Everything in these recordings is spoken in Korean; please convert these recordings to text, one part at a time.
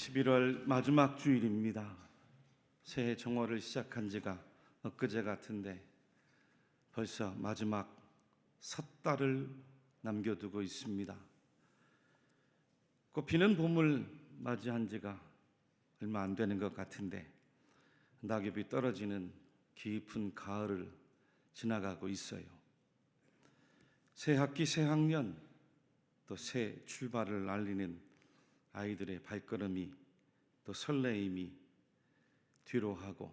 11월 마지막 주일입니다. 새해 정월을 시작한 지가 엊그제 같은데 벌써 마지막 섣달을 남겨두고 있습니다. 꽃피는 봄을 맞이한 지가 얼마 안 되는 것 같은데 낙엽이 떨어지는 깊은 가을을 지나가고 있어요. 새 학기, 새 학년, 또 새 출발을 알리는 아이들의 발걸음이, 또 설레임이 뒤로 하고,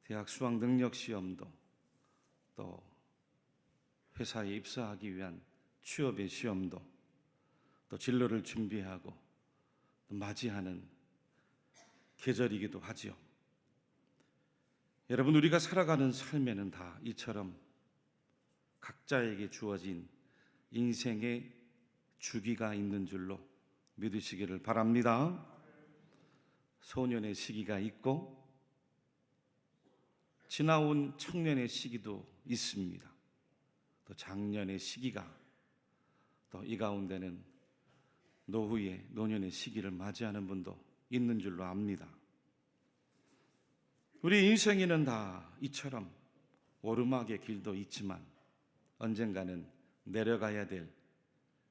대학 수학 능력 시험도, 또 회사에 입사하기 위한 취업의 시험도, 또 진로를 준비하고 또 맞이하는 계절이기도 하지요. 여러분, 우리가 살아가는 삶에는 다 이처럼 각자에게 주어진 인생의 주기가 있는 줄로 믿으시기를 바랍니다. 소년의 시기가 있고 지나온 청년의 시기도 있습니다. 또 장년의 시기가, 또 이 가운데는 노후의 노년의 시기를 맞이하는 분도 있는 줄로 압니다. 우리 인생에는 다 이처럼 오르막의 길도 있지만 언젠가는 내려가야 될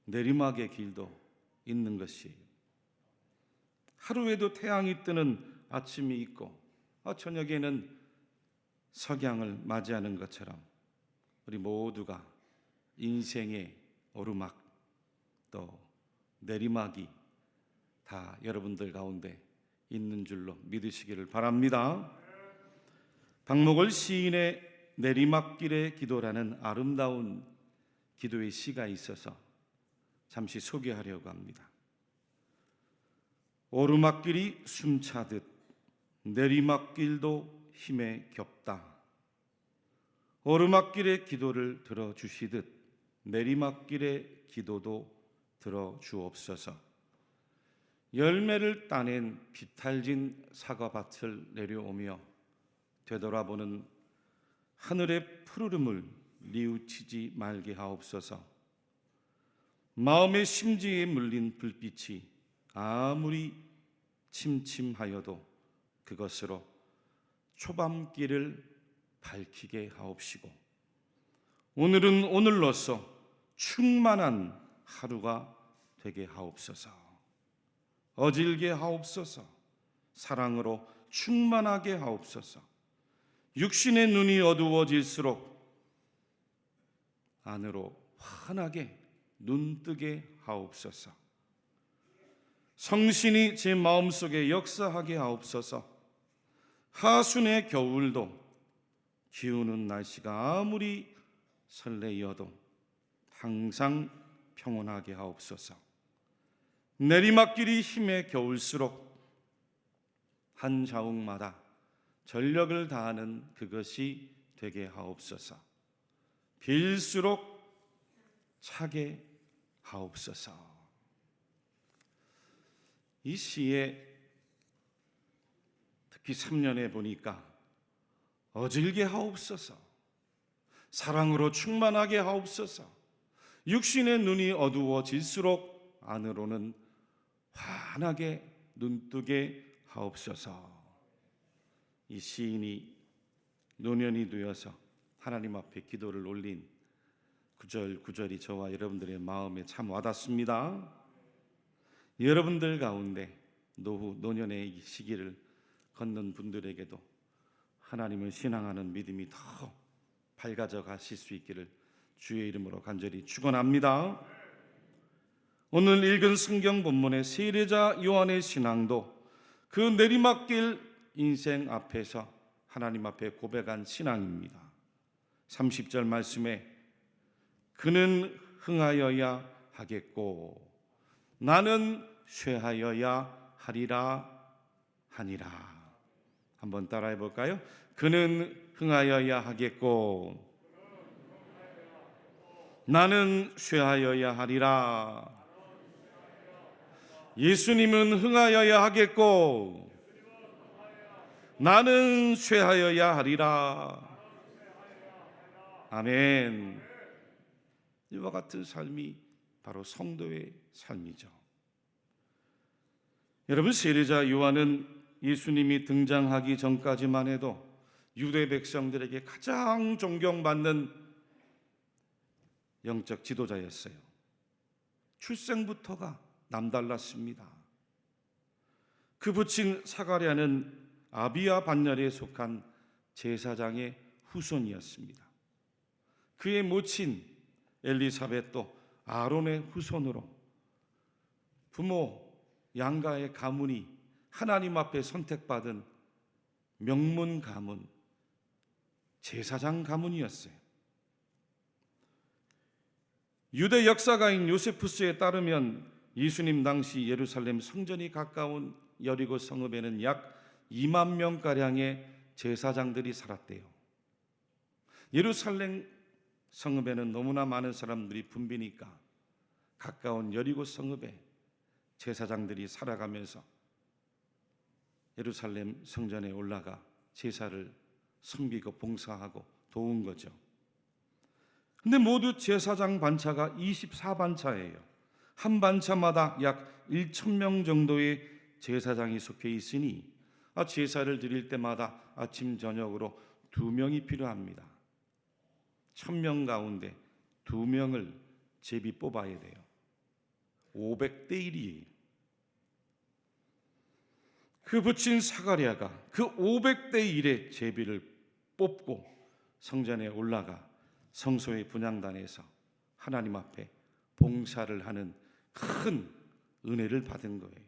내리막의 길도 있는 것이에요. 하루에도 태양이 뜨는 아침이 있고 저녁에는 석양을 맞이하는 것처럼 우리 모두가 인생의 오르막 또 내리막이 다 여러분들 가운데 있는 줄로 믿으시기를 바랍니다. 박목월 시인의 내리막길의 기도라는 아름다운 기도의 시가 있어서 잠시 소개하려고 합니다. 오르막길이 숨차듯 내리막길도 힘에 겹다. 오르막길의 기도를 들어주시듯 내리막길의 기도도 들어주옵소서. 열매를 따낸 비탈진 사과밭을 내려오며 되돌아보는 하늘의 푸르름을 뉘우치지 말게 하옵소서. 마음의 심지에 물린 불빛이 아무리 침침하여도 그것으로 초밤길을 밝히게 하옵시고, 오늘은 오늘로서 충만한 하루가 되게 하옵소서. 어질게 하옵소서. 사랑으로 충만하게 하옵소서. 육신의 눈이 어두워질수록 안으로 환하게 눈뜨게 하옵소서. 성신이 제 마음속에 역사하게 하옵소서. 하순의 겨울도 기우는 날씨가 아무리 설레어도 항상 평온하게 하옵소서. 내리막길이 힘에 겨울수록 한 자욱마다 전력을 다하는 그것이 되게 하옵소서. 빌수록 차게 하옵소서. 이 시에 특히 3년에 보니까 어질게 하옵소서, 사랑으로 충만하게 하옵소서, 육신의 눈이 어두워질수록 안으로는 환하게 눈뜨게 하옵소서. 이 시인이 노년이 되어서 하나님 앞에 기도를 올린 구절구절이 저와 여러분들의 마음에 참 와닿습니다. 여러분들 가운데 노후 노년의 시기를 걷는 분들에게도 하나님을 신앙하는 믿음이 더 밝아져 가실 수 있기를 주의 이름으로 간절히 축원합니다. 오늘 읽은 성경 본문의 세례자 요한의 신앙도 그 내리막길 인생 앞에서 하나님 앞에 고백한 신앙입니다. 30절 말씀에 그는 흥하여야 하겠고 나는 쇠하여야 하리라 하니라. 한번 따라해 볼까요? 그는 흥하여야 하겠고 나는 쇠하여야 하리라. 예수님은 흥하여야 하겠고 나는 쇠하여야 하리라. 아멘. 이와 같은 삶이 바로 성도의 삶이죠. 여러분, 세례자 요한은 예수님이 등장하기 전까지만 해도 유대 백성들에게 가장 존경받는 영적 지도자였어요. 출생부터가 남달랐습니다. 그 부친 사가랴는 아비야 반열에 속한 제사장의 후손이었습니다. 그의 모친 엘리사벳도 아론의 후손으로 부모 양가의 가문이 하나님 앞에 선택받은 명문 가문, 제사장 가문이었어요. 유대 역사가인 요세푸스에 따르면 예수님 당시 예루살렘 성전이 가까운 여리고 성읍에는 약 2만 명가량의 제사장들이 살았대요. 예루살렘 성읍에는 너무나 많은 사람들이 붐비니까 가까운 여리고 성읍에 제사장들이 살아가면서 예루살렘 성전에 올라가 제사를 섬기고 봉사하고 도운 거죠. 근데 모두 제사장 반차가 24반차예요. 한 반차마다 약 1,000명 정도의 제사장이 속해 있으니 제사를 드릴 때마다 아침 저녁으로 2명이 필요합니다. 1,000명 가운데 2명을 제비 뽑아야 돼요. 500대 1이에요. 그 부친 사가랴가 그 500대 1의 제비를 뽑고 성전에 올라가 성소의 분향단에서 하나님 앞에 봉사를 하는 큰 은혜를 받은 거예요.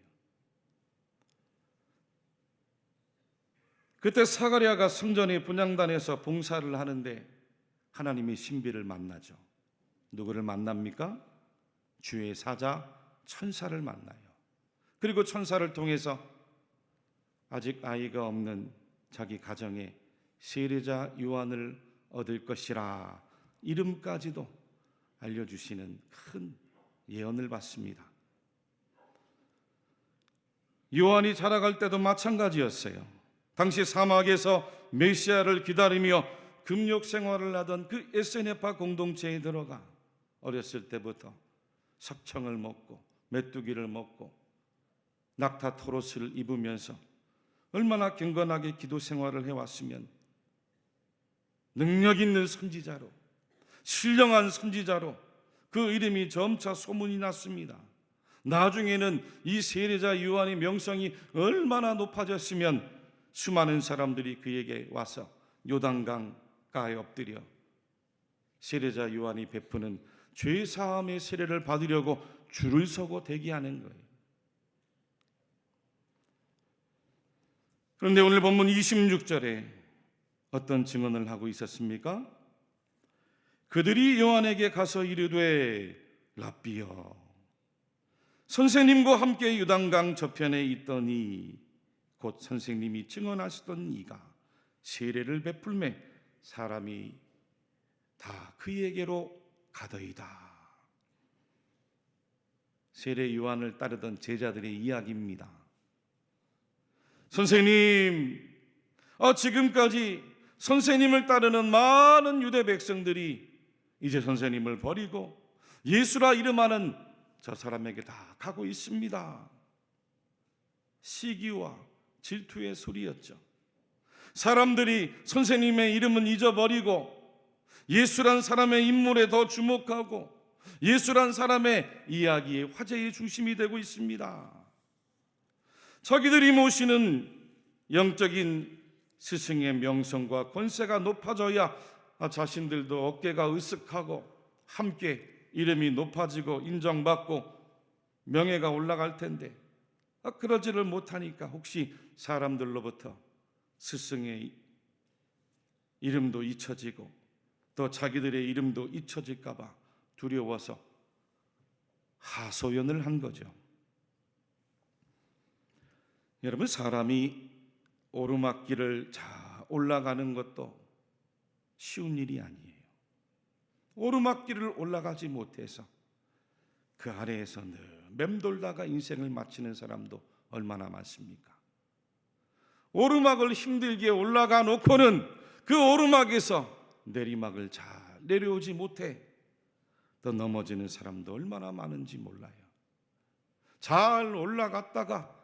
그때 사가랴가 성전의 분향단에서 봉사를 하는데 하나님의 신비를 만나죠. 누구를 만납니까? 주의 사자 천사를 만나요. 그리고 천사를 통해서 아직 아이가 없는 자기 가정에 세례자 요한을 얻을 것이라 이름까지도 알려주시는 큰 예언을 받습니다. 요한이 자라갈 때도 마찬가지였어요. 당시 사막에서 메시아를 기다리며 금욕 생활을 하던 그 에세네파 공동체에 들어가 어렸을 때부터 석청을 먹고 메뚜기를 먹고 낙타 토롯을 입으면서 얼마나 경건하게 기도 생활을 해왔으면 능력 있는 선지자로, 신령한 선지자로 그 이름이 점차 소문이 났습니다. 나중에는 이 세례자 요한의 명성이 얼마나 높아졌으면 수많은 사람들이 그에게 와서 요단강가에 엎드려 세례자 요한이 베푸는 죄사함의 세례를 받으려고 줄을 서고 대기하는 거예요. 그런데 오늘 본문 26절에 어떤 증언을 하고 있었습니까? 그들이 요한에게 가서 이르되 랍비여, 선생님과 함께 요단강 저편에 있더니 곧 선생님이 증언하시던 이가 세례를 베풀매 사람이 다 그에게로 가더이다. 세례 요한을 따르던 제자들의 이야기입니다. 선생님, 지금까지 선생님을 따르는 많은 유대 백성들이 이제 선생님을 버리고 예수라 이름하는 저 사람에게 다 가고 있습니다. 시기와 질투의 소리였죠. 사람들이 선생님의 이름은 잊어버리고 예수란 사람의 인물에 더 주목하고 예수란 사람의 이야기의 화제의 중심이 되고 있습니다. 자기들이 모시는 영적인 스승의 명성과 권세가 높아져야 자신들도 어깨가 으쓱하고 함께 이름이 높아지고 인정받고 명예가 올라갈 텐데 그러지를 못하니까 혹시 사람들로부터 스승의 이름도 잊혀지고 또 자기들의 이름도 잊혀질까 봐 두려워서 하소연을 한 거죠. 여러분, 사람이 오르막길을 올라가는 것도 쉬운 일이 아니에요. 오르막길을 올라가지 못해서 그 아래에서 늘 맴돌다가 인생을 마치는 사람도 얼마나 많습니까? 오르막을 힘들게 올라가 놓고는 그 오르막에서 내리막을 잘 내려오지 못해 또 넘어지는 사람도 얼마나 많은지 몰라요. 잘 올라갔다가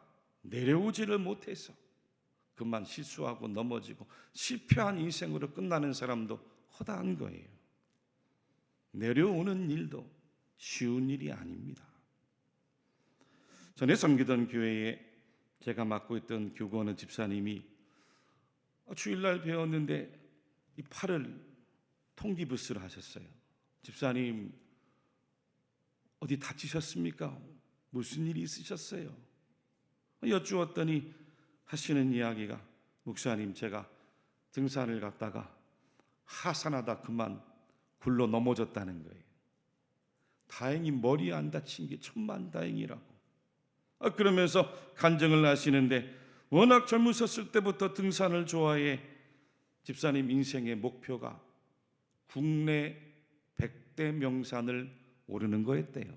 내려오지를 못해서 그만 실수하고 넘어지고 실패한 인생으로 끝나는 사람도 허다한 거예요. 내려오는 일도 쉬운 일이 아닙니다. 전에 섬기던 교회에 제가 맡고 있던 교구하는 집사님이 주일날 배웠는데 이 팔을 통기부스를 하셨어요. 집사님, 어디 다치셨습니까? 무슨 일이 있으셨어요? 여쭈었더니 하시는 이야기가, 목사님, 제가 등산을 갔다가 하산하다 그만 굴러 넘어졌다는 거예요. 다행히 머리에 안 다친 게 천만다행이라고. 그러면서 간증을 하시는데, 워낙 젊으셨을 때부터 등산을 좋아해 집사님 인생의 목표가 국내 100대 명산을 오르는 거였대요.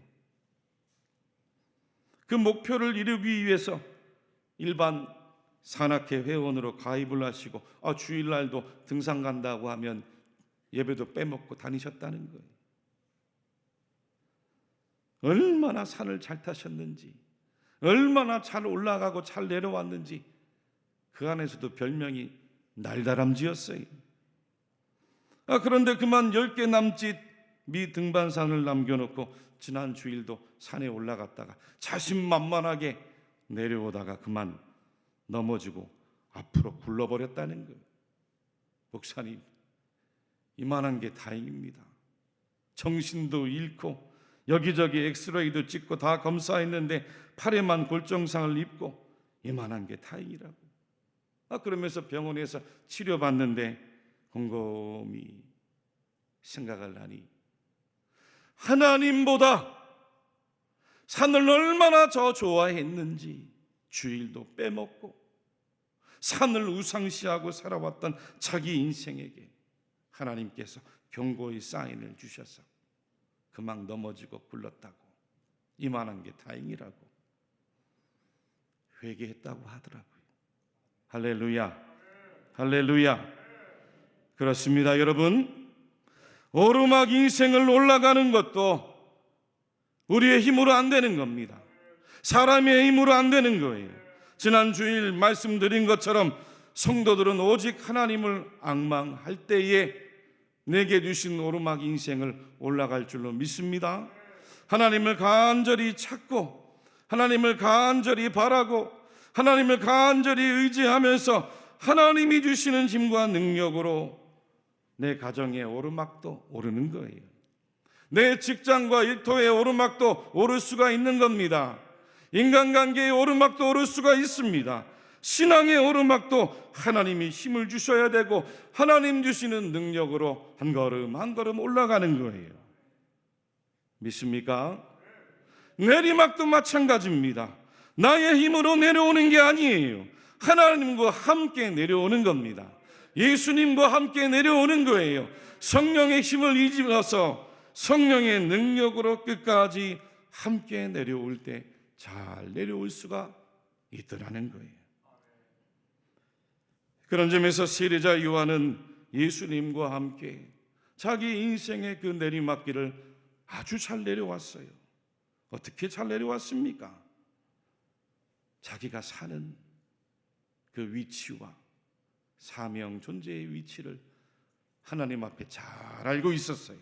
그 목표를 이루기 위해서 일반 산악회 회원으로 가입을 하시고 주일날도 등산 간다고 하면 예배도 빼먹고 다니셨다는 거예요. 얼마나 산을 잘 타셨는지, 얼마나 잘 올라가고 잘 내려왔는지, 그 안에서도 별명이 날다람쥐였어요. 그런데 그만 10개 남짓 미 등반산을 남겨놓고 지난 주일도 산에 올라갔다가 자신만만하게 내려오다가 그만 넘어지고 앞으로 굴러버렸다는 거예요. 목사님, 이만한 게 다행입니다. 정신도 잃고 여기저기 엑스레이도 찍고 다 검사했는데 팔에만 골정상을 입고 이만한 게 다행이라고. 그러면서 병원에서 치료받는데 곰곰이 생각을 하니, 하나님보다 산을 얼마나 더 좋아했는지 주일도 빼먹고 산을 우상시하고 살아왔던 자기 인생에게 하나님께서 경고의 사인을 주셔서 그만 넘어지고 굴렀다고, 이만한 게 다행이라고 회개했다고 하더라고요. 할렐루야, 할렐루야. 그렇습니다, 여러분. 오르막 인생을 올라가는 것도 우리의 힘으로 안 되는 겁니다. 사람의 힘으로 안 되는 거예요. 지난 주일 말씀드린 것처럼 성도들은 오직 하나님을 앙망할 때에 내게 주신 오르막 인생을 올라갈 줄로 믿습니다. 하나님을 간절히 찾고 하나님을 간절히 바라고 하나님을 간절히 의지하면서 하나님이 주시는 힘과 능력으로 내 가정의 오르막도 오르는 거예요. 내 직장과 일터의 오르막도 오를 수가 있는 겁니다. 인간관계의 오르막도 오를 수가 있습니다. 신앙의 오르막도 하나님이 힘을 주셔야 되고 하나님 주시는 능력으로 한 걸음 한 걸음 올라가는 거예요. 믿습니까? 내리막도 마찬가지입니다. 나의 힘으로 내려오는 게 아니에요. 하나님과 함께 내려오는 겁니다. 예수님과 함께 내려오는 거예요. 성령의 힘을 입어서 성령의 능력으로 끝까지 함께 내려올 때 잘 내려올 수가 있더라는 거예요. 그런 점에서 세례자 요한은 예수님과 함께 자기 인생의 그 내리막길을 아주 잘 내려왔어요. 어떻게 잘 내려왔습니까? 자기가 사는 그 위치와 사명 존재의 위치를 하나님 앞에 잘 알고 있었어요.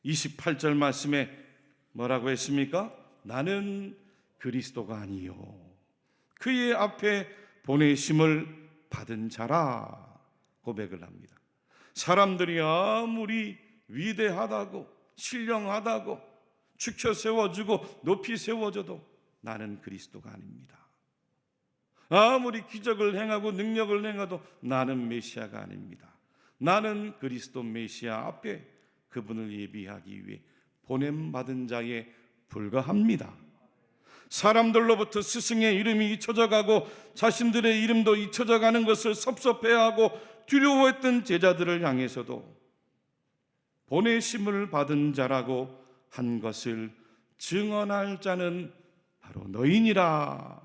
28절 말씀에 뭐라고 했습니까? 나는 그리스도가 아니요 그의 앞에 보내심을 받은 자라 고백을 합니다. 사람들이 아무리 위대하다고 신령하다고 축혀 세워주고 높이 세워줘도 나는 그리스도가 아닙니다. 아무리 기적을 행하고 능력을 행해도 나는 메시아가 아닙니다. 나는 그리스도 메시아 앞에 그분을 예비하기 위해 보냄받은 자에 불과합니다. 사람들로부터 스승의 이름이 잊혀져 가고 자신들의 이름도 잊혀져 가는 것을 섭섭해하고 두려워했던 제자들을 향해서도 보내심을 받은 자라고 한 것을 증언할 자는 바로 너희니라.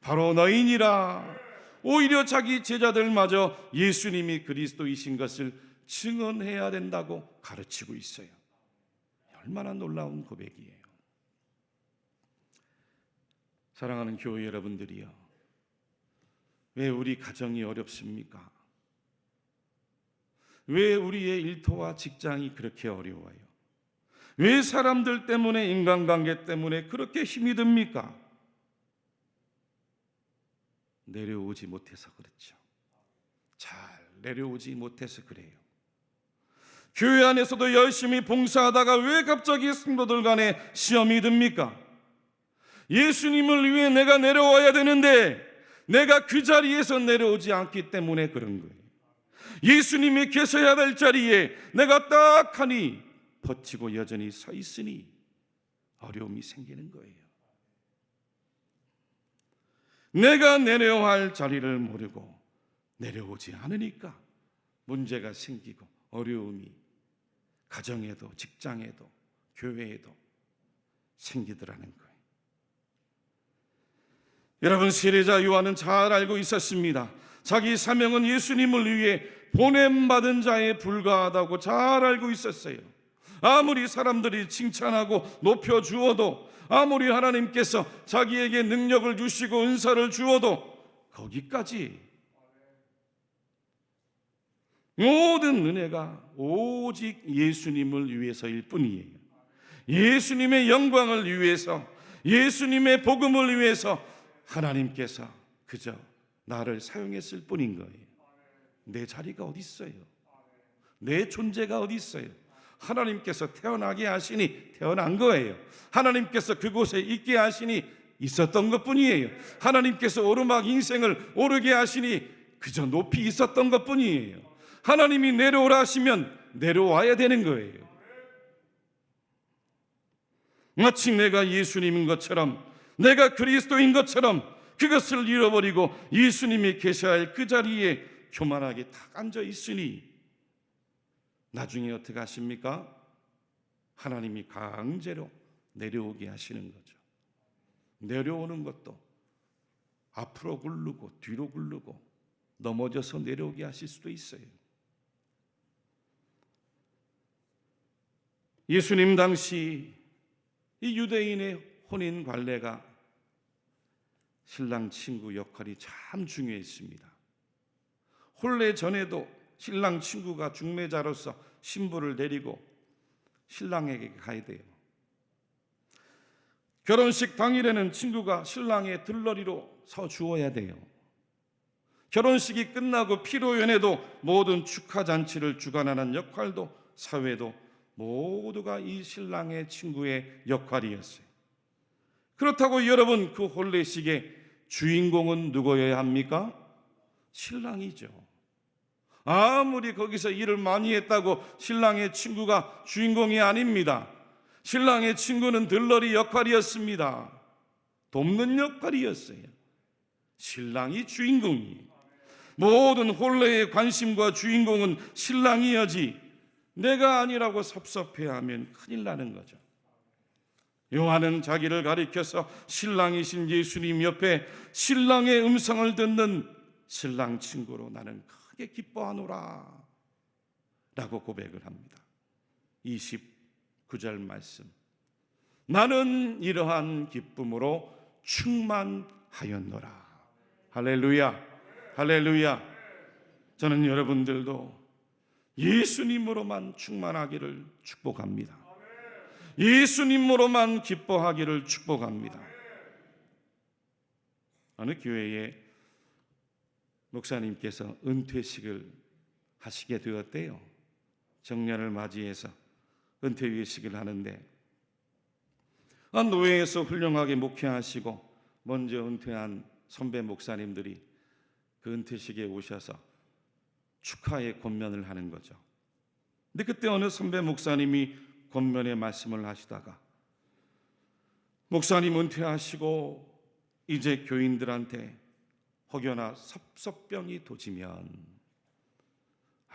바로 너희니라. 오히려 자기 제자들마저 예수님이 그리스도이신 것을 증언해야 된다고 가르치고 있어요. 얼마나 놀라운 고백이에요. 사랑하는 교회 여러분들이요, 왜 우리 가정이 어렵습니까? 왜 우리의 일터와 직장이 그렇게 어려워요? 왜 사람들 때문에, 인간관계 때문에 그렇게 힘이 듭니까? 내려오지 못해서 그렇죠. 잘 내려오지 못해서 그래요. 교회 안에서도 열심히 봉사하다가 왜 갑자기 성도들 간에 시험이 듭니까? 예수님을 위해 내가 내려와야 되는데 내가 그 자리에서 내려오지 않기 때문에 그런 거예요. 예수님이 계셔야 될 자리에 내가 딱하니 버티고 여전히 서 있으니 어려움이 생기는 거예요. 내가 내려야 할 자리를 모르고 내려오지 않으니까 문제가 생기고 어려움이 가정에도 직장에도 교회에도 생기더라는 거예요. 여러분, 세례자 요한은 잘 알고 있었습니다. 자기 사명은 예수님을 위해 보냄받은 자에 불과하다고 잘 알고 있었어요. 아무리 사람들이 칭찬하고 높여주어도, 아무리 하나님께서 자기에게 능력을 주시고 은사를 주어도 거기까지 모든 은혜가 오직 예수님을 위해서일 뿐이에요. 예수님의 영광을 위해서, 예수님의 복음을 위해서 하나님께서 그저 나를 사용했을 뿐인 거예요. 내 자리가 어디 있어요? 내 존재가 어디 있어요? 하나님께서 태어나게 하시니 태어난 거예요. 하나님께서 그곳에 있게 하시니 있었던 것뿐이에요. 하나님께서 오르막 인생을 오르게 하시니 그저 높이 있었던 것뿐이에요. 하나님이 내려오라 하시면 내려와야 되는 거예요. 마치 내가 예수님인 것처럼, 내가 그리스도인 것처럼 그것을 잃어버리고 예수님이 계셔야 할 그 자리에 교만하게 탁 앉아 있으니 나중에 어떻게 하십니까? 하나님이 강제로 내려오게 하시는 거죠. 내려오는 것도 앞으로 굴르고 뒤로 굴르고 넘어져서 내려오게 하실 수도 있어요. 예수님 당시 이 유대인의 혼인 관례가 신랑 친구 역할이 참 중요했습니다. 혼례 전에도 신랑 친구가 중매자로서 신부를 데리고 신랑에게 가야 돼요. 결혼식 당일에는 친구가 신랑의 들러리로 서 주어야 돼요. 결혼식이 끝나고 피로연회도 모든 축하 잔치를 주관하는 역할도 사회도 모두가 이 신랑의 친구의 역할이었어요. 그렇다고 여러분, 그 혼례식의 주인공은 누구여야 합니까? 신랑이죠. 아무리 거기서 일을 많이 했다고 신랑의 친구가 주인공이 아닙니다. 신랑의 친구는 들러리 역할이었습니다. 돕는 역할이었어요. 신랑이 주인공이에요. 모든 혼례의 관심과 주인공은 신랑이어지 내가 아니라고 섭섭해하면 큰일 나는 거죠. 요한은 자기를 가리켜서 신랑이신 예수님 옆에 신랑의 음성을 듣는 신랑 친구로 나는 크게 기뻐하노라 라고 고백을 합니다. 29절 말씀, 나는 이러한 기쁨으로 충만하였노라. 할렐루야, 할렐루야. 저는 여러분들도 예수님으로만 충만하기를 축복합니다. 예수님으로만 기뻐하기를 축복합니다. 어느 교회에 목사님께서 은퇴식을 하시게 되었대요. 정년을 맞이해서 은퇴회식을 하는데 노회에서 훌륭하게 목회하시고 먼저 은퇴한 선배 목사님들이 그 은퇴식에 오셔서 축하의 권면을 하는 거죠. 근데 그때 어느 선배 목사님이 권면의 말씀을 하시다가 목사님 은퇴하시고 이제 교인들한테 혹여나 섭섭병이 도지면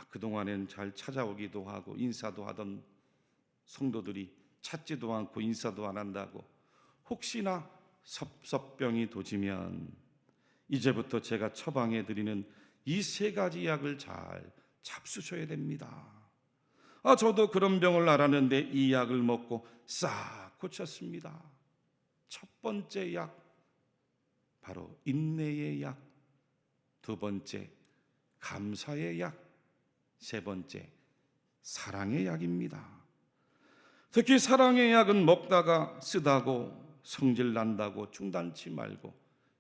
그동안엔 잘 찾아오기도 하고 인사도 하던 성도들이 찾지도 않고 인사도 안 한다고 혹시나 섭섭병이 도지면 이제부터 제가 처방해드리는 이 3가지 약을 잘 잡수셔야 됩니다. 저도 그런 병을 앓았는데 이 약을 먹고 싹 고쳤습니다. 첫 번째 약, 바로 인내의 약, 두 번째 감사의 약, 세 번째 사랑의 약입니다. 특히 사랑의 약은 먹다가 쓰다고 성질 난다고 중단치 말고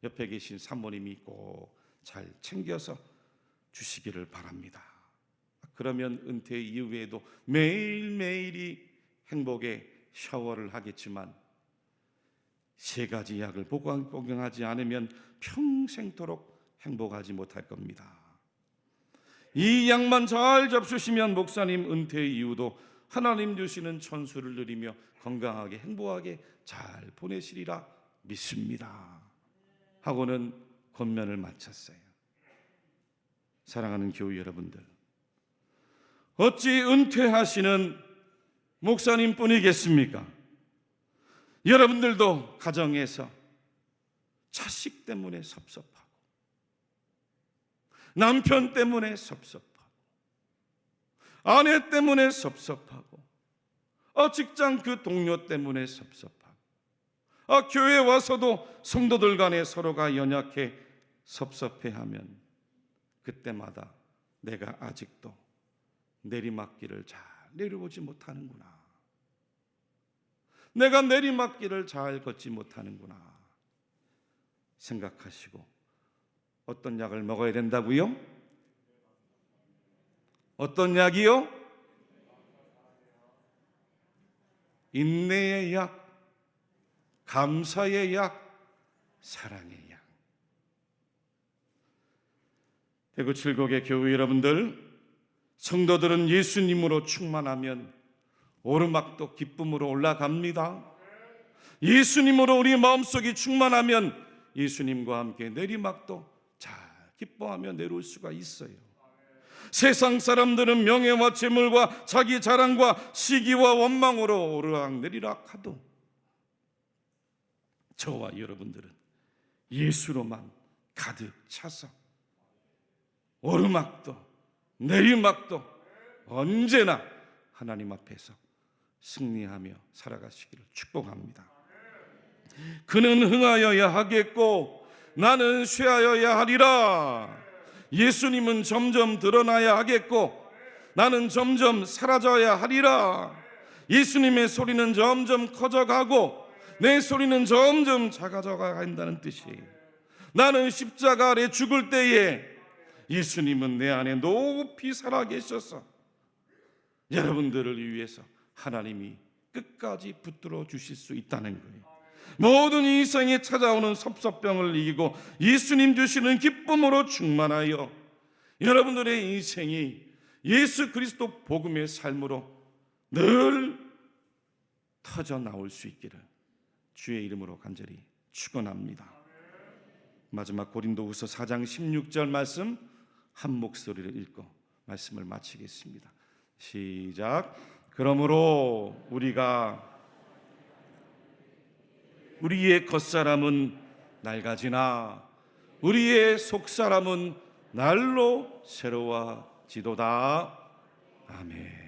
옆에 계신 사모님이 꼭 잘 챙겨서 주시기를 바랍니다. 그러면 은퇴 이후에도 매일매일이 행복의 샤워를 하겠지만 세 가지 약을 복용하지 않으면 평생토록 행복하지 못할 겁니다. 이 약만 잘 잡수시면 목사님 은퇴 이후도 하나님 주시는 천수를 누리며 건강하게 행복하게 잘 보내시리라 믿습니다 하고는 권면을 마쳤어요. 사랑하는 교회 여러분들, 어찌 은퇴하시는 목사님뿐이겠습니까? 여러분들도 가정에서 자식 때문에 섭섭하고 남편 때문에 섭섭하고 아내 때문에 섭섭하고 직장 그 동료 때문에 섭섭하고 교회 와서도 성도들 간에 서로가 연약해 섭섭해하면 그때마다 내가 아직도 내리막길을 잘 내려오지 못하는구나, 내가 내리막길을 잘 걷지 못하는구나 생각하시고 어떤 약을 먹어야 된다고요? 어떤 약이요? 인내의 약, 감사의 약, 사랑의 약. 대구 칠곡의 교회 여러분들, 성도들은 예수님으로 충만하면 오르막도 기쁨으로 올라갑니다. 예수님으로 우리 마음속이 충만하면 예수님과 함께 내리막도 잘 기뻐하며 내려올 수가 있어요. 세상 사람들은 명예와 재물과 자기 자랑과 시기와 원망으로 오르락내리락 하도 저와 여러분들은 예수로만 가득 차서 오르막도 내리막도 언제나 하나님 앞에서 승리하며 살아가시기를 축복합니다. 그는 흥하여야 하겠고 나는 쇠하여야 하리라. 예수님은 점점 드러나야 하겠고 나는 점점 사라져야 하리라. 예수님의 소리는 점점 커져가고 내 소리는 점점 작아져 간다는 뜻이에요. 나는 십자가 아래 죽을 때에 예수님은 내 안에 높이 살아계셔서 여러분들을 위해서 하나님이 끝까지 붙들어 주실 수 있다는 거예요. 모든 인생에 찾아오는 섭섭병을 이기고 예수님 주시는 기쁨으로 충만하여 여러분들의 인생이 예수 그리스도 복음의 삶으로 늘 터져 나올 수 있기를 주의 이름으로 간절히 축원합니다. 마지막 고린도후서 4장 16절 말씀 한 목소리를 읽고 말씀을 마치겠습니다. 시작. 그러므로 우리의 겉사람은 낡아지나 우리의 속사람은 날로 새로워지도다. 아멘.